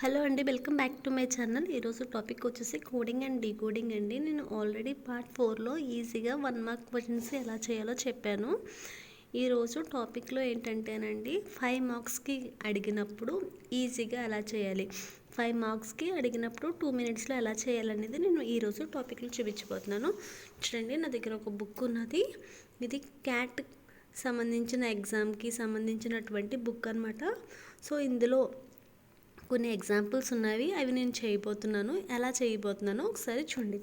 Hello అండి, welcome back to my channel. ఈరోజు topic వచ్చేసి కోడింగ్ అండ్ డీకోడింగ్ అండి. నేను ఆల్రెడీ పార్ట్ 4లో ఈజీగా 1 మార్క్ క్వశ్చన్స్ ఎలా చేయాలో చెప్పాను. ఈరోజు టాపిక్లో ఏంటంటేనండి 5 మార్క్స్కి అడిగినప్పుడు ఈజీగా ఎలా చేయాలి, 5 మార్క్స్కి అడిగినప్పుడు 2 మినిట్స్లో ఎలా చేయాలనేది నేను ఈరోజు టాపిక్లో చూపించబోతున్నాను. చూడండి, నా దగ్గర ఒక బుక్ ఉన్నది. ఇది క్యాట్ సంబంధించిన ఎగ్జామ్కి సంబంధించినటువంటి బుక్ అనమాట. సో ఇందులో కొన్ని ఎగ్జాంపుల్స్ ఉన్నవి, అవి నేను చేయబోతున్నాను. ఎలా చేయబోతున్నానో ఒకసారి చూడండి.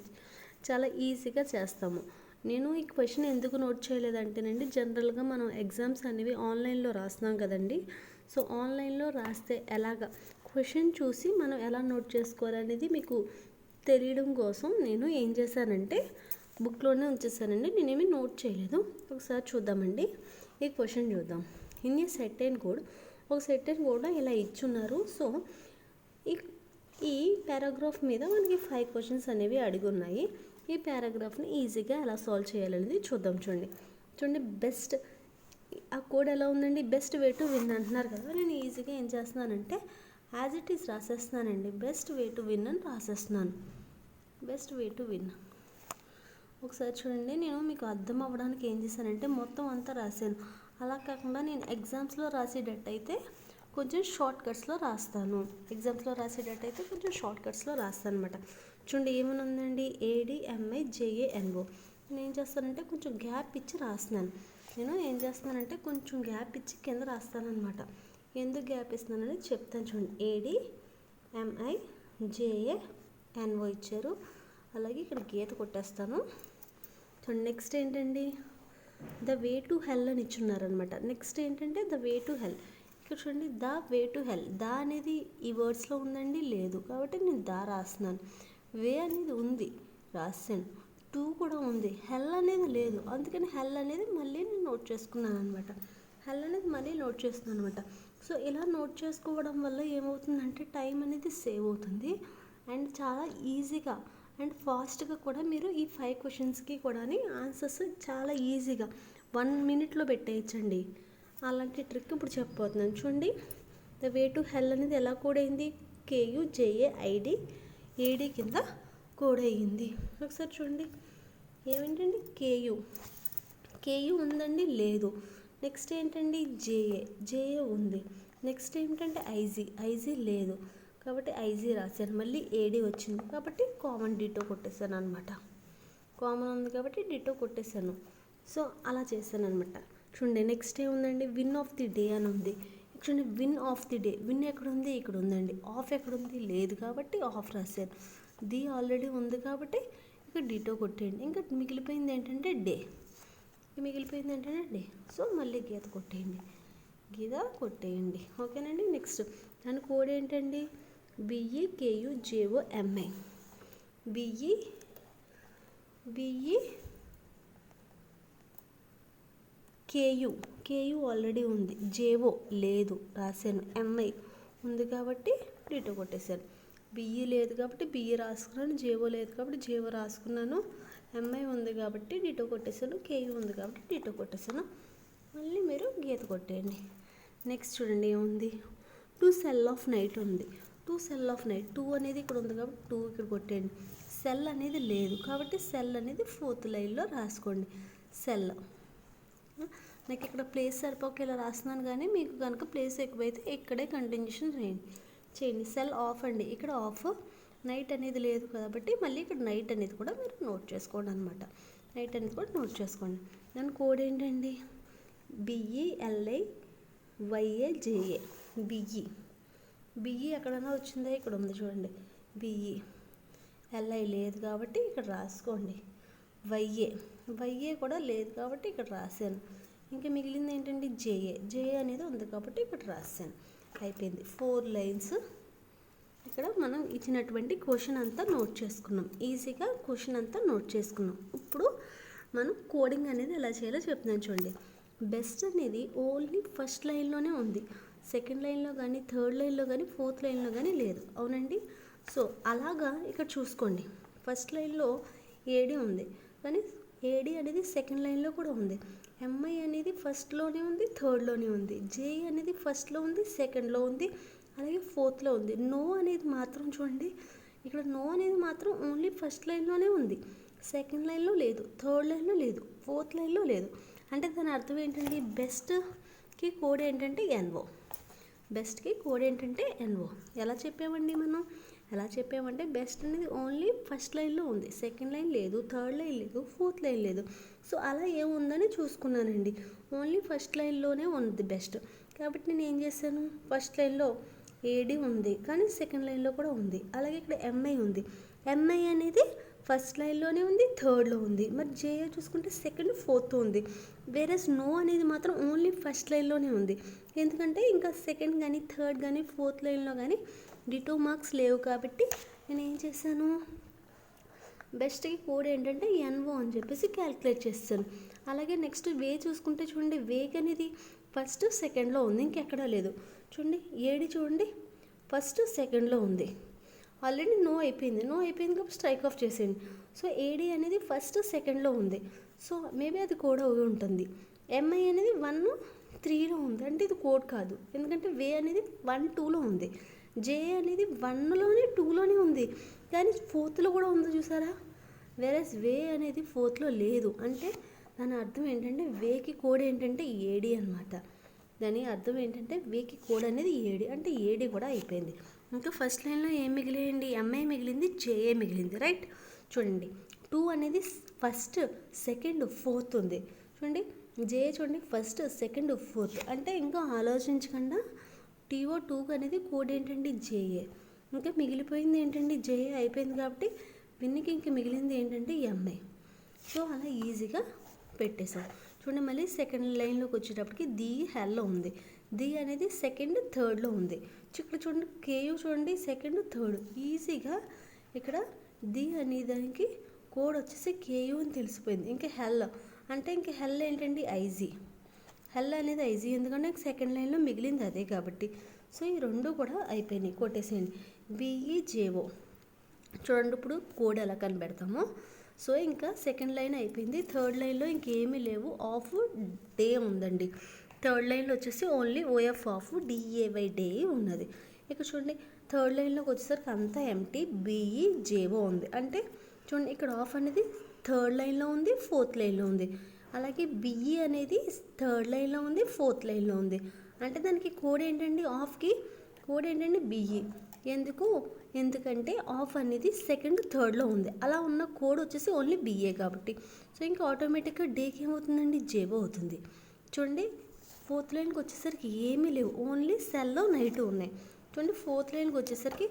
చాలా ఈజీగా చేస్తాము. నేను ఈ క్వశ్చన్ ఎందుకు నోట్ చేయలేదంటేనండి, జనరల్గా మనం ఎగ్జామ్స్ అనేవి ఆన్లైన్లో రాస్తున్నాం కదండి. సో ఆన్లైన్లో రాస్తే ఎలాగా క్వశ్చన్ చూసి మనం ఎలా నోట్ చేసుకోవాలనేది మీకు తెలియడం కోసం నేను ఏం చేశానంటే బుక్లోనే ఉంచేసానండి. నేనేమి నోట్ చేయలేదు. ఒకసారి చూద్దామండి. ఈ క్వశ్చన్ చూద్దాం. ఇన్ ఏ సెర్టైన్ కోడ్, ఒక సెర్టైన్ కోడ్ ఇలా ఇచ్చున్నారు. సో ఈ పారాగ్రాఫ్ మీద మనకి 5 క్వశ్చన్స్ అనేవి అడిగి ఉన్నాయి. ఈ పారాగ్రాఫ్ని ఈజీగా ఎలా సాల్వ్ చేయాలనేది చూద్దాం. చూడండి బెస్ట్, ఆ కోడ్ ఎలా ఉందండి, బెస్ట్ వే టు విన్ అంటున్నారు కదా. నేను ఈజీగా ఏం చేస్తున్నానంటే యాజ్ ఇట్ ఈస్ రాసేస్తున్నానండి. బెస్ట్ వే టు విన్ అని రాసేస్తున్నాను. Best way to win. ఒకసారి చూడండి, నేను మీకు అర్థం అవ్వడానికి ఏం చేశానంటే మొత్తం అంతా రాశాను. అలా కాకుండా నేను ఎగ్జామ్స్లో రాసేటట్టయితే కొంచెం షార్ట్ కట్స్లో రాస్తాను. ఎగ్జామ్స్లో రాసేటట్టయితే కొంచెం షార్ట్ కట్స్లో రాస్తాను అనమాట. చూడండి ఏమైనా ఉందండి, ADMIJANO. నేను ఏం చేస్తానంటే కొంచెం గ్యాప్ ఇచ్చి రాస్తున్నాను. నేను ఏం చేస్తున్నానంటే కొంచెం గ్యాప్ ఇచ్చి కింద రాస్తాను అనమాట. ఎందుకు గ్యాప్ ఇస్తున్నానని చెప్తాను. చూడండి, ADMIJANO ఇచ్చారు. అలాగే ఇక్కడ గీత కొట్టేస్తాను. చూడండి, నెక్స్ట్ ఏంటండి, ద వే టు హెల్ అని ఇచ్చున్నారనమాట. నెక్స్ట్ ఏంటంటే ద వే టు హెల్. ఇక్కడ చూడండి, the way to hell. The అనేది ఈ వర్డ్స్లో ఉందండి, లేదు కాబట్టి నేను ద రాస్తున్నాను. వే అనేది ఉంది, రాసాను. టు కూడా ఉంది, హెల్ అనేది లేదు, అందుకని హెల్ అనేది మళ్ళీ నేను నోట్ చేసుకున్నాను అనమాట. హెల్ అనేది మళ్ళీ నోట్ చేస్తున్నాను అనమాట. సో ఇలా నోట్ చేసుకోవడం వల్ల ఏమవుతుందంటే టైం అనేది సేవ్ అవుతుంది అండ్ చాలా ఈజీగా అండ్ ఫాస్ట్గా కూడా మీరు ఈ 5 క్వశ్చన్స్కి కూడా ఆన్సర్స్ చాలా ఈజీగా 1 మినిట్లో పెట్టేయచ్చండి. అలాంటి ట్రిక్ ఇప్పుడు చెప్పబోతున్నాను. చూడండి, ద వే టు హెల్ అనేది ఎలా కోడ్ అయింది, KUJAID AD కింద కోడ్ అయ్యింది. ఒకసారి చూడండి, ఏమిటండి, KU ఉందండి, లేదు. నెక్స్ట్ ఏంటండి, JA ఉంది. నెక్స్ట్ ఏంటంటే ఐజీ లేదు కాబట్టి ఐజీ రాశాను. మళ్ళీ AD వచ్చింది కాబట్టి కామన్ డిటో కొట్టేశాను అనమాట. కామన్ ఉంది కాబట్టి డిటో కొట్టేశాను. సో అలా చేశాను అనమాట. చూడండి, నెక్స్ట్ ఏముందండి, విన్ ఆఫ్ ది డే అని ఉంది. చూడండి, win of the day, win ఎక్కడ ఉంది, ఇక్కడ ఉందండి. ఆఫ్ ఎక్కడ ఉంది, లేదు కాబట్టి ఆఫ్ రాశాను. ది ఆల్రెడీ ఉంది కాబట్టి ఇక్కడ డిటో కొట్టేయండి. ఇంకా మిగిలిపోయింది ఏంటంటే డే. సో మళ్ళీ గీత కొట్టేయండి. ఓకేనండి. నెక్స్ట్ దాని కోడ్ ఏంటండి, BEKUJOMI. KU ఆల్రెడీ ఉంది, JO లేదు రాశాను. MI ఉంది కాబట్టి డిటో కొట్టేశాను. BE లేదు కాబట్టి BE రాసుకున్నాను. JO లేదు కాబట్టి JO రాసుకున్నాను. MI ఉంది కాబట్టి డిటో కొట్టేశాను. KU ఉంది కాబట్టి డిటో కొట్టేశాను. మళ్ళీ మీరు గీత కొట్టేయండి. నెక్స్ట్ చూడండి, ఏముంది, టు సెల్ ఆఫ్ నైట్ ఉంది. టు సెల్ ఆఫ్ నైట్, 2 అనేది ఇక్కడ ఉంది కాబట్టి 2 ఇక్కడ కొట్టేయండి. సెల్ అనేది లేదు కాబట్టి సెల్ అనేది 4th లైన్లో రాసుకోండి. సెల్. నాకు ఇక్కడ ప్లేస్ సరిపోక ఇలా రాస్తున్నాను, కానీ మీకు కనుక ప్లేస్ ఎక్కువైతే ఇక్కడే కంటిన్యూషన్ చేయండి. సెల్ ఆఫ్ అండి, ఇక్కడ ఆఫ్. నైట్ అనేది లేదు కాబట్టి మళ్ళీ ఇక్కడ నైట్ అనేది కూడా మీరు నోట్ చేసుకోండి అనమాట. నైట్ అనేది కూడా నోట్ చేసుకోండి. దాని కోడ్ ఏంటండి, BELIYAJA. BE ఎక్కడైనా వచ్చిందా, ఇక్కడ ఉంది చూడండి. BE. LI లేదు కాబట్టి ఇక్కడ రాసుకోండి. YA కూడా లేదు కాబట్టి ఇక్కడ రాశాను. ఇంకా మిగిలింది ఏంటంటే JA అనేది ఉంది కాబట్టి ఇక్కడ రాశాను. అయిపోయింది. 4 లైన్స్. ఇక్కడ మనం ఇచ్చినటువంటి క్వశ్చన్ అంతా నోట్ చేసుకున్నాం. ఈజీగా క్వశ్చన్ అంతా నోట్ చేసుకున్నాం. ఇప్పుడు మనం కోడింగ్ అనేది ఎలా చేయాలో చెప్తున్నాను. చూడండి, బెస్ట్ అనేది ఓన్లీ ఫస్ట్ లైన్లోనే ఉంది. సెకండ్ లైన్లో కానీ, థర్డ్ లైన్లో కానీ, 4th లైన్లో కానీ లేదు. అవునండి. సో అలాగా ఇక్కడ చూసుకోండి. ఫస్ట్ లైన్లో AD ఉంది కానీ AD అనేది సెకండ్ లైన్లో కూడా ఉంది. MI అనేది ఫస్ట్లోనే ఉంది, థర్డ్లోనే ఉంది. JE అనేది ఫస్ట్లో ఉంది, సెకండ్లో ఉంది. అలాగే ఫోర్త్లో ఉంది. నో అనేది మాత్రం చూడండి, ఇక్కడ నో అనేది మాత్రం ఓన్లీ ఫస్ట్ లైన్లోనే ఉంది, సెకండ్ లైన్లో లేదు, థర్డ్ లైన్లో లేదు, ఫోర్త్ లైన్లో లేదు. అంటే దాని అర్థం ఏంటండి, బెస్ట్కి కోడ్ ఏంటంటే ఎన్ఓ. బెస్ట్కి కోడ్ ఏంటంటే ఎన్ఓ. ఎలా చెప్పామండి మనం? ఎలా చెప్పామంటే బెస్ట్ అనేది ఓన్లీ ఫస్ట్ లైన్లో ఉంది, సెకండ్ లైన్ లేదు, థర్డ్ లైన్ లేదు, ఫోర్త్ లైన్ లేదు. సో అలా ఏముందని చూసుకున్నానండి. ఓన్లీ ఫస్ట్ లైన్లోనే ఉంది బెస్ట్. కాబట్టి నేను ఏం చేశాను, ఫస్ట్ లైన్లో ఏడి ఉంది కానీ సెకండ్ లైన్లో కూడా ఉంది. అలాగే ఇక్కడ ఎంఐ ఉంది. ఎంఐ అనేది ఫస్ట్ లైన్లోనే ఉంది, థర్డ్లో ఉంది. మరి జేఏ చూసుకుంటే సెకండ్, ఫోర్త్ ఉంది. వేరేస్ నో అనేది మాత్రం ఓన్లీ ఫస్ట్ లైన్లోనే ఉంది. ఎందుకంటే ఇంకా సెకండ్ కానీ థర్డ్ కానీ ఫోర్త్ లైన్లో కానీ డిటో మార్క్స్ లేవు. కాబట్టి నేను ఏం చేశాను, బెస్ట్కి కోడ్ ఏంటంటే ఎన్ఓ అని చెప్పేసి క్యాలిక్యులేట్ చేస్తాను. అలాగే నెక్స్ట్ వే చూసుకుంటే చూడండి, వేక్ అనేది ఫస్ట్ సెకండ్లో ఉంది, ఇంకెక్కడా లేదు. చూడండి ఏడి చూడండి ఫస్ట్ సెకండ్లో ఉంది, ఆల్రెడీ నో అయిపోయింది కాబట్టి స్ట్రైక్ ఆఫ్ చేసేయండి. సో ఏడి అనేది ఫస్ట్ సెకండ్లో ఉంది, సో మేబీ అది కోడ్ అవి ఉంటుంది. ఎంఐ అనేది 1, 3లో ఉంది, అంటే ఇది కోడ్ కాదు. ఎందుకంటే వే అనేది 1, 2లో ఉంది. జే అనేది 1లోనే 2లోనే ఉంది, కానీ ఫోర్త్లో కూడా ఉంది చూసారా. వేరేస్ వే అనేది ఫోర్త్లో లేదు. అంటే దాని అర్థం ఏంటంటే వేకి కోడ్ ఏంటంటే ఏడి అనమాట. దాని అర్థం ఏంటంటే వేకి కోడ్ అనేది ఏడి, అంటే ఏడి కూడా అయిపోయింది. ఇంకా ఫస్ట్ లైన్లో ఏం మిగిలింది, ఎంఐ మిగిలింది, జేఏ మిగిలింది, రైట్. చూడండి 2 అనేది ఫస్ట్ సెకండ్ ఫోర్త్ ఉంది. చూడండి జేఏ చూడండి ఫస్ట్ సెకండ్ ఫోర్త్, అంటే ఇంకా ఆలోచించకుండా టీఓ 2 అనేది కోడ్ ఏంటండి జేఏ. ఇంకా మిగిలిపోయింది ఏంటండి జేఏ అయిపోయింది. కాబట్టి విన్నికి ఇంకా మిగిలింది ఏంటంటే ఎంఐ. సో అలా ఈజీగా పెట్టేసాం. చూడండి మళ్ళీ సెకండ్ లైన్లోకి వచ్చేటప్పటికి ది హెల్లో ఉంది. ది అనేది సెకండ్ థర్డ్లో ఉంది. ఇక్కడ చూడండి కేయు చూడండి సెకండ్ థర్డ్. ఈజీగా ఇక్కడ ది అనే దానికి కోడ్ వచ్చేసి కేయు అని తెలిసిపోయింది. ఇంకా హెల్ అంటే ఇంకా హెల్ ఏంటండి ఐజీ. హెల్ అనేది ఐజీ, ఎందుకంటే సెకండ్ లైన్లో మిగిలింది అదే కాబట్టి. సో ఈ రెండు కూడా అయిపోయినాయి, కొట్టేసేయండి. బిఈజేఓ చూడండి ఇప్పుడు కోడ్ ఎలా కనిపెడతామో. సో ఇంకా సెకండ్ లైన్ అయిపోయింది, థర్డ్ లైన్లో ఇంకేమీ లేవు, ఆఫ్ డే ఉందండి. థర్డ్ లైన్లో వచ్చేసి only OF of DAY day ఉన్నది. ఇక చూడండి థర్డ్ లైన్లోకి వచ్చేసరికి అంతా ఎంటీ, బిఈజేఓ ఉంది. అంటే చూడండి ఇక్కడ ఆఫ్ అనేది థర్డ్ లైన్లో ఉంది, ఫోర్త్ లైన్లో ఉంది. అలాగే బిఈ అనేది థర్డ్ లైన్లో ఉంది, ఫోర్త్ లైన్లో ఉంది. అంటే దానికి కోడ్ ఏంటండి, ఆఫ్కి కోడ్ ఏంటండి బిఈ. ఎందుకంటే ఆఫ్ అనేది సెకండ్ థర్డ్లో ఉంది. అలా ఉన్న కోడ్ వచ్చేసి ఓన్లీ బిఏ కాబట్టి. సో ఇంకా ఆటోమేటిక్గా డేకి ఏమవుతుందండి, జేబో అవుతుంది. చూడండి ఫోర్త్ లైన్కి వచ్చేసరికి ఏమీ లేవు, ఓన్లీ సెల్లో నైట్ ఉన్నాయి. చూడండి ఫోర్త్ లైన్కి వచ్చేసరికి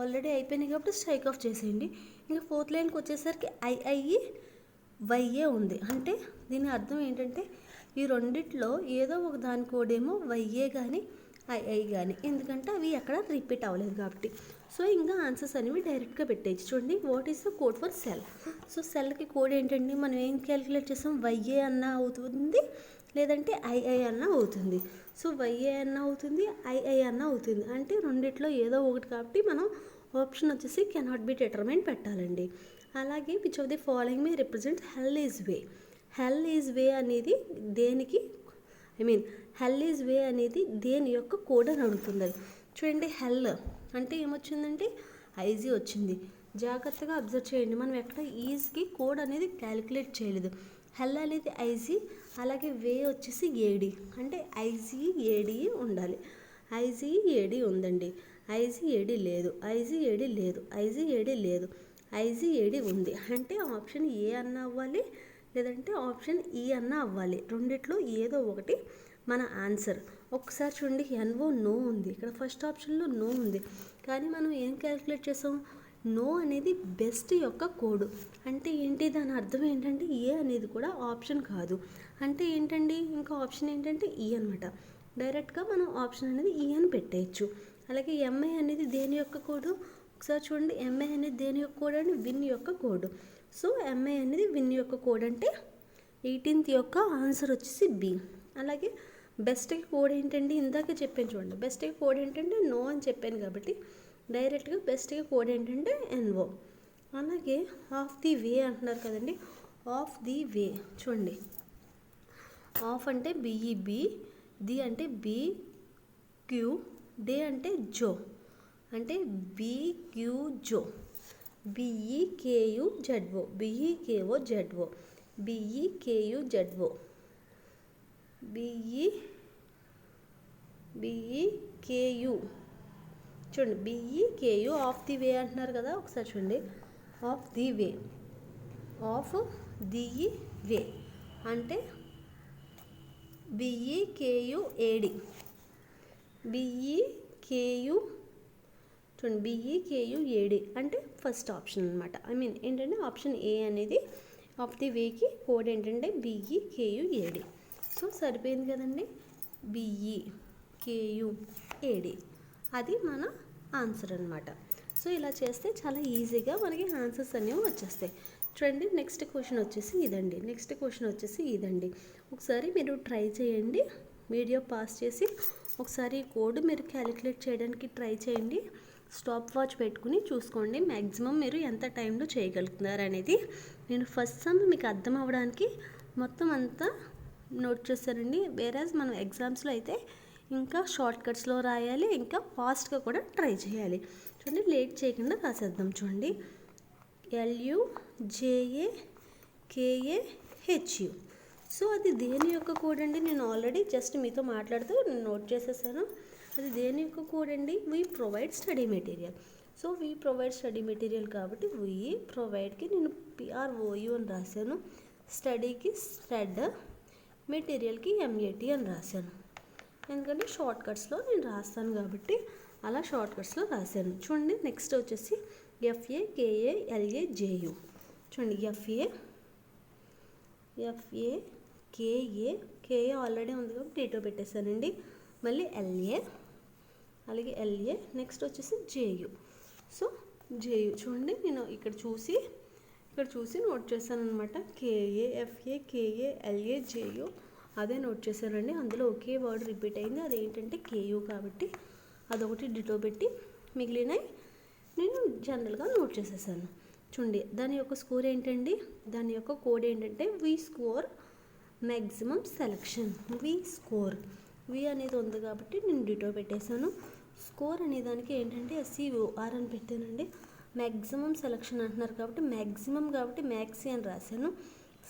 ఆల్రెడీ అయిపోయినాయి కాబట్టి స్ట్రైక్ ఆఫ్ చేసేయండి. ఇంకా ఫోర్త్ లైన్కి వచ్చేసరికి ఐఐఈ వైఏ ఉంది. అంటే దీని అర్థం ఏంటంటే ఈ రెండిట్లో ఏదో ఒక దాని కోడ్ ఏమో వైఏ కానీ ఐఐ కానీ, ఎందుకంటే అవి ఎక్కడ రిపీట్ అవ్వలేదు కాబట్టి. సో ఇంకా ఆన్సర్స్ అనేవి డైరెక్ట్గా పెట్టేయచ్చు. చూడండి what is the code for cell. So సెల్కి కోడ్ ఏంటండి, మనం ఏం క్యాలిక్యులేట్ చేస్తాం, వైఏ అన్న అవుతుంది లేదంటే ఐఐ అన్న అవుతుంది. సో వైఏ అన్న అవుతుంది, ఐఐ అన్న అవుతుంది. అంటే రెండిట్లో ఏదో ఒకటి కాబట్టి మనం ఆప్షన్ వచ్చేసి కెనాట్ బి డిటర్మైన్ పెట్టాలండి. అలాగే which of the following May represent hell is way. Hell is way అనేది దేనికి, హెల్ ఈజ్ వే అనేది దేని యొక్క కోడ్ అని అడుగుతుంది. చూడండి హెల్ అంటే ఏమొచ్చిందంటే ఐజీ వచ్చింది. జాగ్రత్తగా అబ్జర్వ్ చేయండి, మనం ఎక్కడ ఈజ్కి కోడ్ అనేది క్యాలిక్యులేట్ చేయలేదు. హెల్ అనేది ఐజీ, అలాగే వే వచ్చేసి ఏడి, అంటే ఐజీ ఏడి ఉండాలి. ఐజీ ఏడి ఉందండి, ఐజీ ఏడి లేదు, ఐజీ ఏడి లేదు, ఐజీ ఏడి లేదు, ఐజీ ఏడి ఉంది. అంటే ఆప్షన్ ఏ అన్న అవ్వాలి లేదంటే ఆప్షన్ ఈ అన్న అవ్వాలి. రెండిట్లో ఏదో ఒకటి మన ఆన్సర్. ఒకసారి చూడండి ఎన్ఓ నో ఉంది, ఇక్కడ ఫస్ట్ ఆప్షన్లో నో ఉంది, కానీ మనం ఏం క్యాలిక్యులేట్ చేసాం, నో అనేది బెస్ట్ యొక్క కోడ్. అంటే ఏంటి, దాని అర్థం ఏంటంటే ఏ అనేది కూడా ఆప్షన్ కాదు. అంటే ఏంటండి, ఇంకా ఆప్షన్ ఏంటంటే ఈ అనమాట. డైరెక్ట్గా మనం ఆప్షన్ అనేది ఈ అని పెట్టేయచ్చు. అలాగే ఎంఐ అనేది దేని యొక్క కోడ్, ఒకసారి చూడండి ఎంఐ అనేది దేని యొక్క కోడ్ అంటే విన్ యొక్క కోడ్. సో ఎంఐ అనేది విన్ యొక్క కోడ్, అంటే 18th యొక్క ఆన్సర్ వచ్చేసి బి. అలాగే బెస్ట్కి కోడ్ ఏంటండి, ఇందాక చెప్పాను చూడండి, బెస్ట్కి కోడ్ ఏంటంటే నో అని చెప్పాను కాబట్టి డైరెక్ట్గా బెస్ట్కి కోడ్ ఏంటంటే ఎన్ఓ. అలాగే ఆఫ్ ది వే అంటున్నారు కదండి, ఆఫ్ ది వే చూడండి, ఆఫ్ అంటే బిఈబి, ది అంటే బి క్యూ, డే అంటే జో, అంటే BQ జో, BEKUZO, BEKOZO, BEKUZO, BEKU. చూడండి BEKU ఆఫ్ ది వే అంటున్నారు కదా, ఒకసారి చూడండి. Of the way, of the way అంటే BEKUAD, BEKU. చూడండి BEKUAD అంటే ఫస్ట్ ఆప్షన్ అనమాట. ఏంటంటే ఆప్షన్ ఏ అనేది ఆఫ్ ది వేకి కోడ్ ఏంటంటే BEKUAD. సో సరిపోయింది కదండి, BEKUAD అది మన ఆన్సర్ అనమాట. సో ఇలా చేస్తే చాలా ఈజీగా మనకి ఆన్సర్స్ అనేవి వచ్చేస్తాయి. చూడండి నెక్స్ట్ క్వశ్చన్ వచ్చేసి ఇదండి. ఒకసారి మీరు ట్రై చేయండి, వీడియో పాస్ చేసి ఒకసారి ఈ కోడ్ మీరు క్యాలిక్యులేట్ చేయడానికి ట్రై చేయండి. స్టాప్ వాచ్ పెట్టుకుని చూసుకోండి మ్యాక్సిమం మీరు ఎంత టైంలో చేయగలుగుతున్నారు అనేది. నేను ఫస్ట్ సమ్ మీకు అర్థం అవ్వడానికి మొత్తం అంతా నోట్ చేస్తానండి. వేరేజ్ మనం ఎగ్జామ్స్లో అయితే ఇంకా షార్ట్ కట్స్లో రాయాలి, ఇంకా ఫాస్ట్గా కూడా ట్రై చేయాలి. చూడండి లేట్ చేయకుండా రాసేద్దాం. చూడండి LUJAKAHU. సో అది దేని యొక్క కోడ్ అండి? నేను ఆల్రెడీ జస్ట్ మీతో మాట్లాడుతూ నేను నోట్ చేసేసాను. అది దేని యొక్క కోడ్ అండి? We provide study material. So we provide study material కాబట్టి వీ ప్రొవైడ్కి నేను PROU అని రాశాను, స్టడీకి స్టడ్, మెటీరియల్కి MAT అని రాశాను. ఎందుకంటే షార్ట్ కట్స్లో నేను రాస్తాను కాబట్టి అలా షార్ట్ కట్స్లో రాశాను. చూడండి నెక్స్ట్ వచ్చేసి FAKALAJU. చూడండి FAKA ఆల్రెడీ ఉంది కాబట్టి డేటో పెట్టేశానండి. మళ్ళీ LA, అలాగే LA. నెక్స్ట్ వచ్చేసి JU. సో JU చూడండి నేను ఇక్కడ చూసి నోట్ చేశాను అనమాట. KA FAKA LA JU అదే నోట్ చేశానండి. అందులో ఒకే వర్డ్ రిపీట్ అయింది, అదేంటంటే KU కాబట్టి అదొకటి డిటో పెట్టి మిగిలినవి నేను జనరల్గా నోట్ చేసేసాను. చూడండి దాని యొక్క స్కోర్ ఏంటండి? దాని యొక్క కోడ్ ఏంటంటే V score maximum selection. V score, V అనేది ఉంది కాబట్టి నేను డిటో పెట్టేశాను. స్కోర్ అనే దానికి ఏంటంటే SCOR అని పెట్టానండి. మ్యాక్సిమం సెలక్షన్ అంటున్నారు కాబట్టి మ్యాక్సిమం కాబట్టి మ్యాక్సీ అని రాశాను.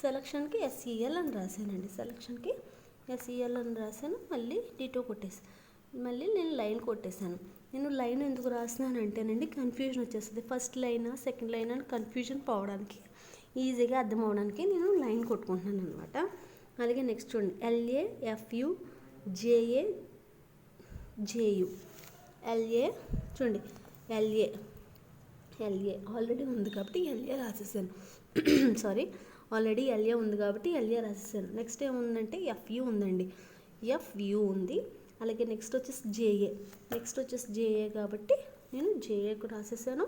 సెలక్షన్కి SEL అని రాశానండి. సెలక్షన్కి SEL అని రాశాను. మళ్ళీ డిటో కొట్టేసి మళ్ళీ నేను లైన్ కొట్టేశాను. నేను లైన్ ఎందుకు రాస్తున్నాను అంటేనండి కన్ఫ్యూజన్ వచ్చేస్తుంది. ఫస్ట్ లైనా సెకండ్ లైన్ అని కన్ఫ్యూజన్ పోవడానికి, ఈజీగా అర్థం అవడానికి నేను లైన్ కొట్టుకుంటున్నాను అనమాట. అలాగే నెక్స్ట్ చూడండి LAFUJAJU. LA చూడండి LA ఆల్రెడీ ఉంది కాబట్టి LA రాసేసాను. సారీ, ఆల్రెడీ LA ఉంది కాబట్టి LA రాసేసాను. నెక్స్ట్ ఏముందంటే FU ఉందండి, FU ఉంది. అలాగే నెక్స్ట్ వచ్చేసి JA కాబట్టి నేను JAకు రాసేసాను.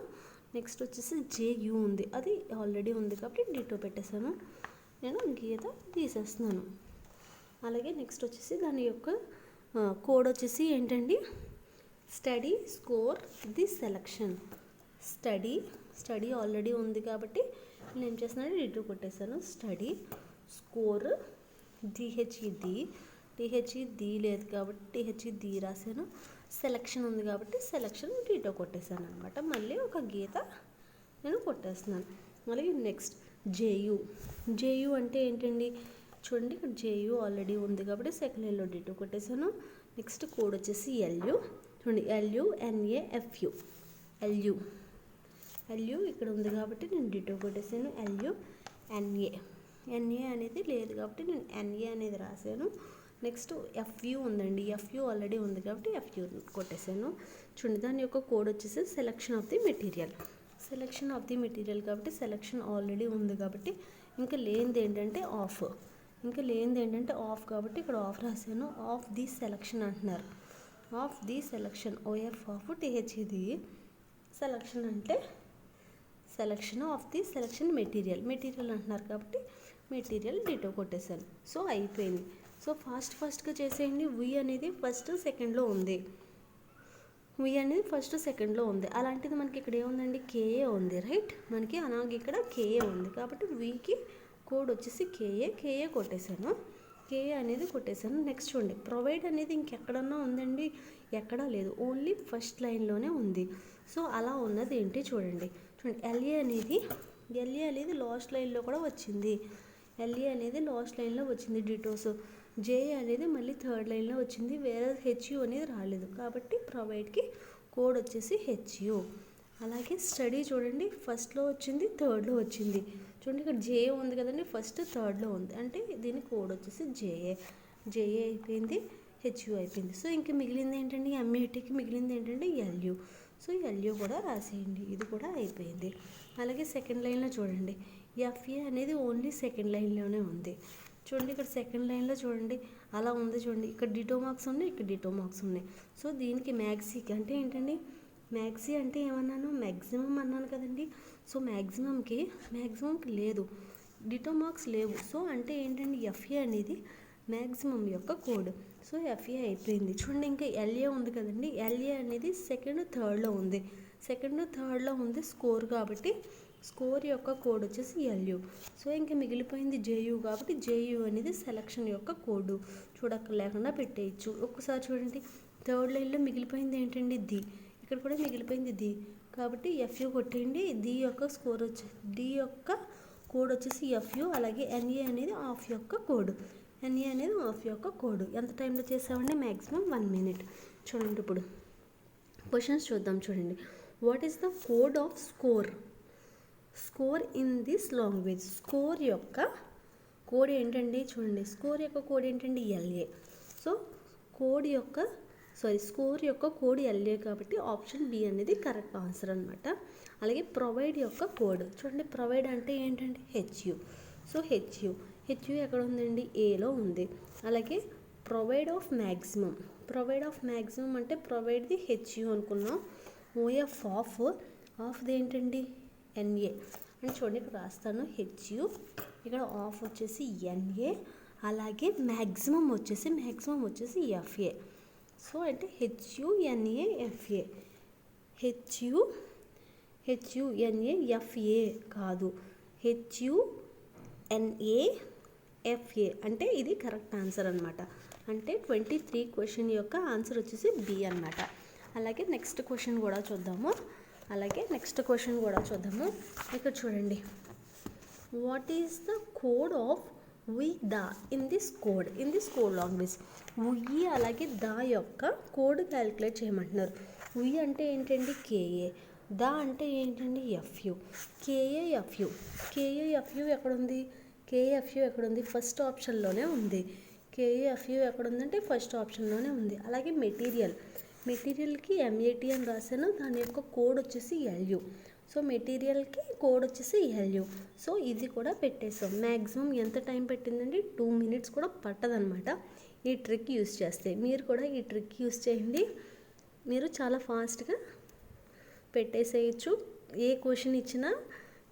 నెక్స్ట్ వచ్చేసి JU ఉంది, అది ఆల్రెడీ ఉంది కాబట్టి డిటో పెట్టేశాను. నేను గీత తీసేస్తున్నాను. అలాగే నెక్స్ట్ వచ్చేసి దాని యొక్క కోడ్ వచ్చేసి ఏంటండి? Study score the selection. Study already ఉంది కాబట్టి నేను ఏం చేస్తున్నాను, డిటో కొట్టేశాను. స్టడీ స్కోర్ THED లేదు కాబట్టి THED రాశాను. సెలక్షన్ ఉంది కాబట్టి సెలక్షన్ డిటో కొట్టేశాను అనమాట. మళ్ళీ ఒక గీత నేను కొట్టేస్తున్నాను. అలాగే నెక్స్ట్ JU అంటే ఏంటండి? చూడండి ఇక్కడ JU ఆల్రెడీ ఉంది కాబట్టి సెకండ్ లైన్లో డిటో కొట్టేశాను. నెక్స్ట్ కోడ్ వచ్చేసి LU. చూడండి LUNAFU. LU ఇక్కడ ఉంది కాబట్టి నేను డిటో కొట్టేసాను. NA అనేది లేదు కాబట్టి నేను NA అనేది రాశాను. నెక్స్ట్ FU ఉందండి, FU ఆల్రెడీ ఉంది కాబట్టి FU కొట్టేశాను. చూడండి దాని యొక్క కోడ్ వచ్చేసి సెలక్షన్ ఆఫ్ ది మెటీరియల్ కాబట్టి సెలక్షన్ ఆల్రెడీ ఉంది కాబట్టి ఇంకా లేనిది ఏంటంటే ఆఫ్ కాబట్టి ఇక్కడ ఆఫ్ రాశాను. ఆఫ్ ది సెలక్షన్ అంటున్నారు. Of the selection OF of THED. Selection అంటే selection of the selection material అంటున్నారు కాబట్టి మెటీరియల్ డిటో కొట్టేశాను. సో అయిపోయింది. సో ఫాస్ట్గా చేసేయండి. వి అనేది ఫస్ట్ సెకండ్లో ఉంది. అలాంటిది మనకి ఇక్కడ ఏముందండి? KA ఉంది, రైట్? మనకి అలాగే ఇక్కడ KA ఉంది కాబట్టి వీకి కోడ్ వచ్చేసి KA కొట్టేశాను. KA అనేది కొట్టేశాను. నెక్స్ట్ చూడండి ప్రొవైడ్ అనేది ఇంకెక్కడన్నా ఉందండి? ఎక్కడా లేదు, ఓన్లీ ఫస్ట్ లైన్లోనే ఉంది. సో అలా ఉన్నది ఏంటి చూడండి. ఎల్ఏ అనేది లాస్ట్ లైన్లో కూడా వచ్చింది. ఎల్ఏ అనేది లాస్ట్ లైన్లో వచ్చింది డిటోస్. జేఏ అనేది మళ్ళీ థర్డ్ లైన్లో వచ్చింది, వేరే హెచ్యు అనేది రాలేదు. కాబట్టి ప్రొవైడ్కి కోడ్ వచ్చేసి హెచ్యు. అలాగే స్టడీ చూడండి, ఫస్ట్లో వచ్చింది, థర్డ్లో వచ్చింది. చూడండి ఇక్కడ జేఏ ఉంది కదండి, ఫస్ట్ థర్డ్లో ఉంది, అంటే దీని కోడ్ వచ్చేసి జేఏ అయిపోయింది, హెచ్యు అయిపోయింది. సో ఇంకా మిగిలింది ఏంటండి, ఎంఏటీకి మిగిలింది ఏంటంటే ఎల్యు. సో ఎల్యు కూడా రాసేయండి, ఇది కూడా అయిపోయింది. అలాగే సెకండ్ లైన్లో చూడండి, ఎఫ్ఏ అనేది ఓన్లీ సెకండ్ లైన్లోనే ఉంది. చూడండి ఇక్కడ సెకండ్ లైన్లో చూడండి అలా ఉంది. చూడండి ఇక్కడ డిటో మార్క్స్ ఉన్నాయి, ఇక్కడ డిటో మార్క్స్ ఉన్నాయి. సో దీనికి మ్యాక్సీకి అంటే ఏంటండి, మ్యాక్సీ అంటే ఏమన్నాను, మ్యాక్సిమం అన్నాను కదండి. సో మ్యాక్సిమంకి లేదు, డిటో మార్క్స్ లేవు. సో అంటే ఏంటండి, ఎఫ్ఏ అనేది మ్యాక్సిమం యొక్క కోడ్. సో ఎఫ్ఏ అయిపోయింది. చూడండి ఇంకా ఎల్ఏ ఉంది కదండి, ఎల్ఏ అనేది సెకండ్ థర్డ్లో ఉంది స్కోర్, కాబట్టి స్కోర్ యొక్క కోడ్ వచ్చేసి ఎల్యు. సో ఇంకా మిగిలిపోయింది జేయు, కాబట్టి జేయు అనేది సెలక్షన్ యొక్క కోడ్, చూడక్కర్లేకుండా పెట్టేయచ్చు. ఒక్కసారి చూడండి థర్డ్ లైన్లో మిగిలిపోయింది ఏంటండి, ది. ఇక్కడ కూడా మిగిలిపోయింది ది, కాబట్టి ఎఫ్యు కొట్టేయండి. డి యొక్క కోడ్ వచ్చేసి ఎఫ్యు. అలాగే ఎన్ఏ అనేది ఆఫ్ యొక్క కోడ్. ఎంత టైంలో చేసామండి, మ్యాక్సిమం 1 minute. చూడండి ఇప్పుడు క్వశ్చన్స్ చూద్దాం. చూడండి, what is the code of score in this language. Score యొక్క కోడ్ ఏంటండి, చూడండి స్కోర్ యొక్క కోడ్ ఏంటండి, ఎల్ఏ. సో స్కోర్ యొక్క కోడ్ ఎల్ఏ, కాబట్టి ఆప్షన్ బి అనేది కరెక్ట్ ఆన్సర్ అనమాట. అలాగే ప్రొవైడ్ యొక్క కోడ్ చూడండి, ప్రొవైడ్ అంటే ఏంటంటే హెచ్యు. సో హెచ్యు ఎక్కడ ఉందండి, ఏలో ఉంది. అలాగే ప్రొవైడ్ ఆఫ్ మ్యాక్సిమం అంటే ప్రొవైడ్ ది హెచ్యు అనుకున్నాం. ఓఎఫ్ ఆఫ్ది ఏంటండి, ఎన్ఏ అని చూడండి ఇక్కడ రాస్తాను, హెచ్యు. ఇక్కడ ఆఫ్ వచ్చేసి ఎన్ఏ. అలాగే మ్యాక్సిమం వచ్చేసి ఎఫ్ఏ. సో అంటే హెచ్యుఎన్ఏ ఎఫ్ఏ, హెచ్యుఎన్ఏ ఎఫ్ఏ కాదు, హెచ్యుఎన్ఏ ఎఫ్ఏ అంటే ఇది కరెక్ట్ ఆన్సర్ అనమాట. అంటే 23 క్వశ్చన్ యొక్క ఆన్సర్ వచ్చేసి బి అనమాట. అలాగే నెక్స్ట్ క్వశ్చన్ కూడా చూద్దాము. ఇక్కడ చూడండి, what is the code of V దా ఇన్ దిస్ కోడ్ లాంగ్వేజ్. ఉయ్యి అలాగే దా యొక్క కోడ్ క్యాలిక్యులేట్ చేయమంటున్నారు. ఉయ్యి అంటే ఏంటండి, కేఏ. దా అంటే ఏంటండి, ఎఫ్యు. కేఏఎఫ్యు ఎక్కడుంది, ఎక్కడుంది, ఫస్ట్ ఆప్షన్లోనే ఉంది. కేఏఎఫ్యు ఎక్కడుందంటే ఫస్ట్ ఆప్షన్లోనే ఉంది. అలాగే మెటీరియల్కి ఎంఏటి అని రాశాను, దాని యొక్క కోడ్ వచ్చేసి ఎల్యు. సో మెటీరియల్కి కోడ్ వచ్చేసి ఎల్యు. సో ఇది కూడా పెట్టేసాం. మ్యాక్సిమం ఎంత టైం పెట్టిందండి, 2 minutes కూడా పట్టదనమాట ఈ ట్రిక్ యూస్ చేస్తే. మీరు కూడా ఈ ట్రిక్ యూస్ చేయండి, మీరు చాలా ఫాస్ట్గా పెట్టేసేయచ్చు. ఏ క్వశ్చన్ ఇచ్చినా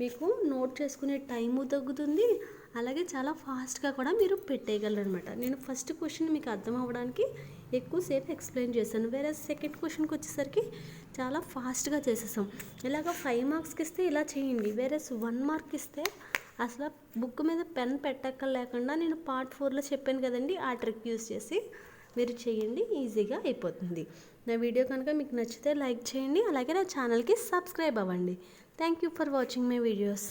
మీకు నోట్ చేసుకునే టైము తగ్గుతుంది, అలాగే చాలా ఫాస్ట్గా కూడా మీరు పెట్టేయగలరు అనమాట. నేను ఫస్ట్ క్వశ్చన్ మీకు అర్థం అవ్వడానికి ఎక్కువసేపు ఎక్స్ప్లెయిన్ చేశాను, వేరే సెకండ్ క్వశ్చన్కి వచ్చేసరికి చాలా ఫాస్ట్గా చేసేసాం. ఇలాగ 5 marksకి ఇస్తే ఇలా చేయండి, వేరే 1 mark ఇస్తే అసలు బుక్ మీద పెన్ పెట్టక్కర్లేకుండా నేను పార్ట్ 4లో చెప్పాను కదండి, ఆ ట్రిక్ యూస్ చేసి మీరు చేయండి, ఈజీగా అయిపోతుంది. నా వీడియో కనుక మీకు నచ్చితే లైక్ చేయండి, అలాగే నా ఛానల్కి సబ్స్క్రైబ్ అవ్వండి. Thank you for watching my videos.